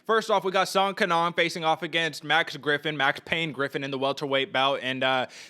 First off, we got Song Kenan facing off against Max Griffin, Max Payne Griffin in the welterweight bout. And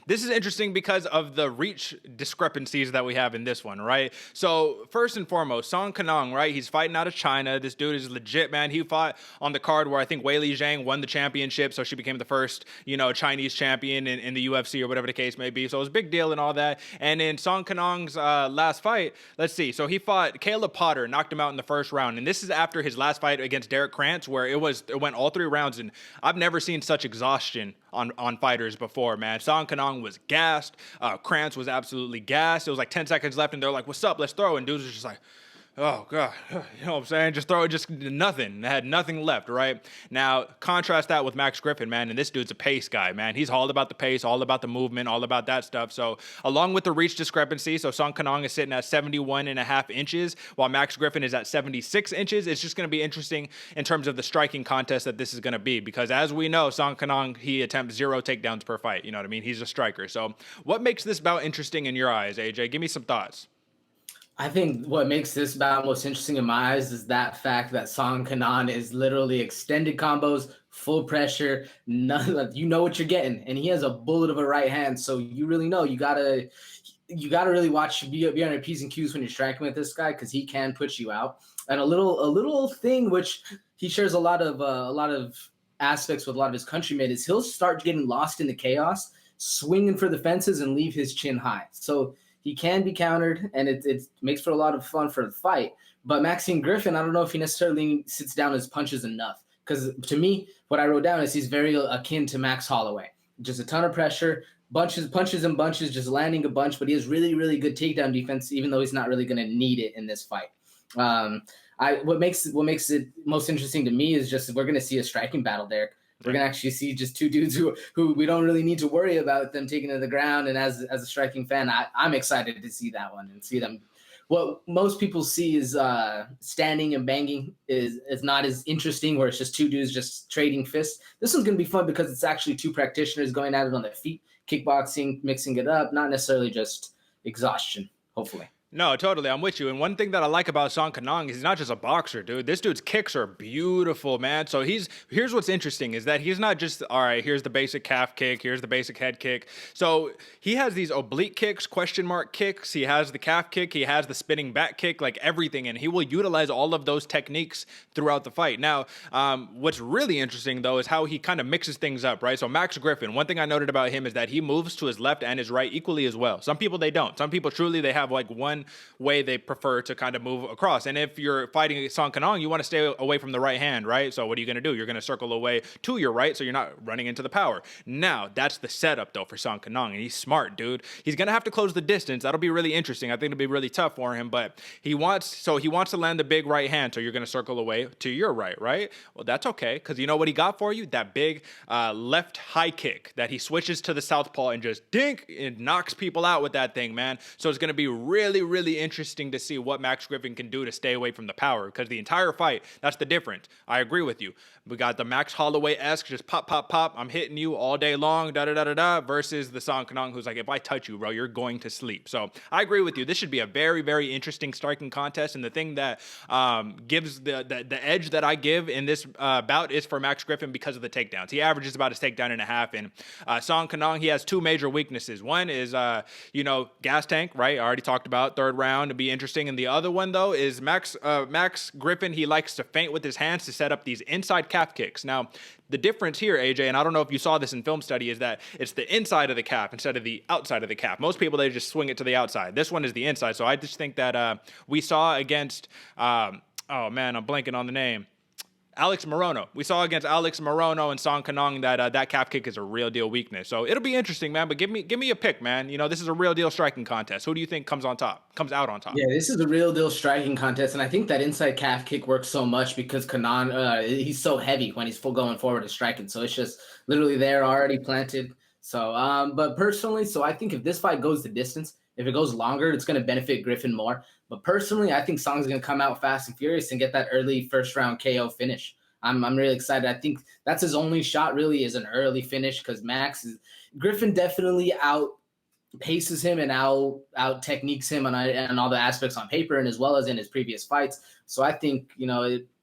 this is interesting because of the reach discrepancies that we have in this one, right? So first and foremost, Song Kenan, right? He's fighting out of China. This dude is legit, man. He fought on the card where I think Weili Zhang won the championship, so she became the first, Chinese champion in the UFC or whatever the case may be. So it was a big deal and all that. And in Song Kanang's last fight, let's see. So he fought Caleb Potter, knocked him out in the first round. And this is after his last fight against Derek Krantz, where it went all 3 rounds. And I've never seen such exhaustion on fighters before, man. Song Kanang was gassed. Krantz was absolutely gassed. It was like 10 seconds left, and they're like, "What's up? Let's throw." And dudes was just like, "Oh, God," you know what I'm saying? Just throw it, just nothing. They had nothing left, right? Now, contrast that with Max Griffin, man, and this dude's a pace guy, man. He's all about the pace, all about the movement, all about that stuff. So, along with the reach discrepancy, so Song Kanang is sitting at 71.5 inches, while Max Griffin is at 76 inches. It's just going to be interesting in terms of the striking contest that this is going to be, because as we know, Song Kanang, he attempts 0 takedowns per fight. You know what I mean? He's a striker. So, what makes this bout interesting in your eyes, AJ? Give me some thoughts. I think what makes this bout most interesting in my eyes is that fact that Song Kenan is literally extended combos, full pressure, none, you know what you're getting, and he has a bullet of a right hand. So you really know you gotta really watch, be on your P's and Q's when you're striking with this guy, because he can put you out. And a little thing which he shares a lot of aspects with a lot of his countrymen is he'll start getting lost in the chaos, swinging for the fences, and leave his chin high. So he can be countered, and it makes for a lot of fun for the fight. But Maxine Griffin, I don't know if he necessarily sits down his punches enough. Because to me, what I wrote down is he's very akin to Max Holloway. Just a ton of pressure, punches and bunches, just landing a bunch. But he has really, really good takedown defense, even though he's not really going to need it in this fight. What makes it most interesting to me is just we're going to see a striking battle there. We're going to actually see just 2 dudes who we don't really need to worry about them taking to the ground. And as a striking fan, I'm excited to see that one and see them. What most people see is standing and banging is not as interesting, where it's just 2 dudes just trading fists. This one's going to be fun because it's actually 2 practitioners going at it on their feet, kickboxing, mixing it up, not necessarily just exhaustion, hopefully. No, totally. I'm with you. And one thing that I like about Song Kanang is he's not just a boxer, dude. This dude's kicks are beautiful, man. So here's what's interesting is that he's not just, all right, here's the basic calf kick, here's the basic head kick. So he has these oblique kicks, question mark kicks. He has the calf kick. He has the spinning back kick, like everything. And he will utilize all of those techniques throughout the fight. Now, what's really interesting, though, is how he kind of mixes things up, right? So Max Griffin, one thing I noted about him is that he moves to his left and his right equally as well. Some people, they don't. Some people truly, they have like one way they prefer to kind of move across. And if you're fighting Song Kanang, you want to stay away from the right hand, right? So what are you going to do? You're going to circle away to your right so you're not running into the power. Now, that's the setup, though, for Song Kanang. And he's smart, dude. He's going to have to close the distance. That'll be really interesting. I think it'll be really tough for him, but he wants to land the big right hand, so you're going to circle away to your right? Well, that's okay, because you know what he got for you? That big left high kick that he switches to the southpaw and just dink and knocks people out with that thing, man. So it's going to be really, really interesting to see what Max Griffin can do to stay away from the power, because the entire fight, that's the difference. I agree with you. We got the Max Holloway-esque, just pop, pop, pop, I'm hitting you all day long, da-da-da-da-da, versus the Song Kanang who's like, if I touch you, bro, you're going to sleep. So I agree with you. This should be a very, very interesting striking contest, and the thing that gives the edge that I give in this bout is for Max Griffin because of the takedowns. He averages about a takedown and a half, and Song Kanang, he has 2 major weaknesses. One is, gas tank, right? I already talked about third round to be interesting, and the other one, though, is Max Griffin, he likes to feint with his hands to set up these inside calf kicks. Now, the difference here, AJ, and I don't know if you saw this in film study, is that it's the inside of the calf instead of the outside of the calf. Most people, they just swing it to the outside. This one is the inside. So I just think that we saw against, oh man, I'm blanking on the name. Alex Morono. We saw against Alex Morono and Song Kanang that that calf kick is a real deal weakness. So it'll be interesting, man. But give me a pick, man. You know, this is a real deal striking contest. Who do you think comes out on top? Yeah, this is a real deal striking contest, and I think that inside calf kick works so much because Kenan, he's so heavy when he's going forward and striking. So it's just literally there, already planted. So, but personally, so I think if this fight goes the distance, if it goes longer, it's going to benefit Griffin more. But personally, I think Song's going to come out fast and furious and get that early first round KO finish. I'm really excited. I think that's his only shot really, is an early finish, because Griffin definitely paces him and out techniques him on all the aspects on paper and as well as in his previous fights. So I think,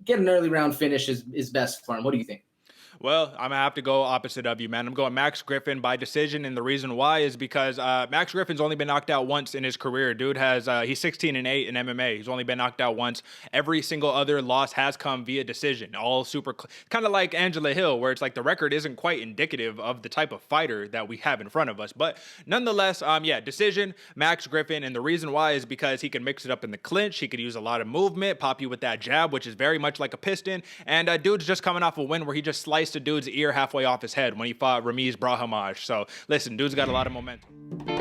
get an early round finish is best for him. What do you think? Well, I'm gonna have to go opposite of you, man. I'm going Max Griffin by decision, and the reason why is because Max Griffin's only been knocked out once in his career. Dude has he's 16-8 in MMA. He's only been knocked out once. Every single other loss has come via decision. All super, kind of like Angela Hill, where it's like the record isn't quite indicative of the type of fighter that we have in front of us. But nonetheless, yeah, decision, Max Griffin, and the reason why is because he can mix it up in the clinch. He could use a lot of movement, pop you with that jab, which is very much like a piston. And dude's just coming off a win where he just sliced a dude's ear halfway off his head when he fought Ramiz Brahimaj. So listen, dude's got a lot of momentum.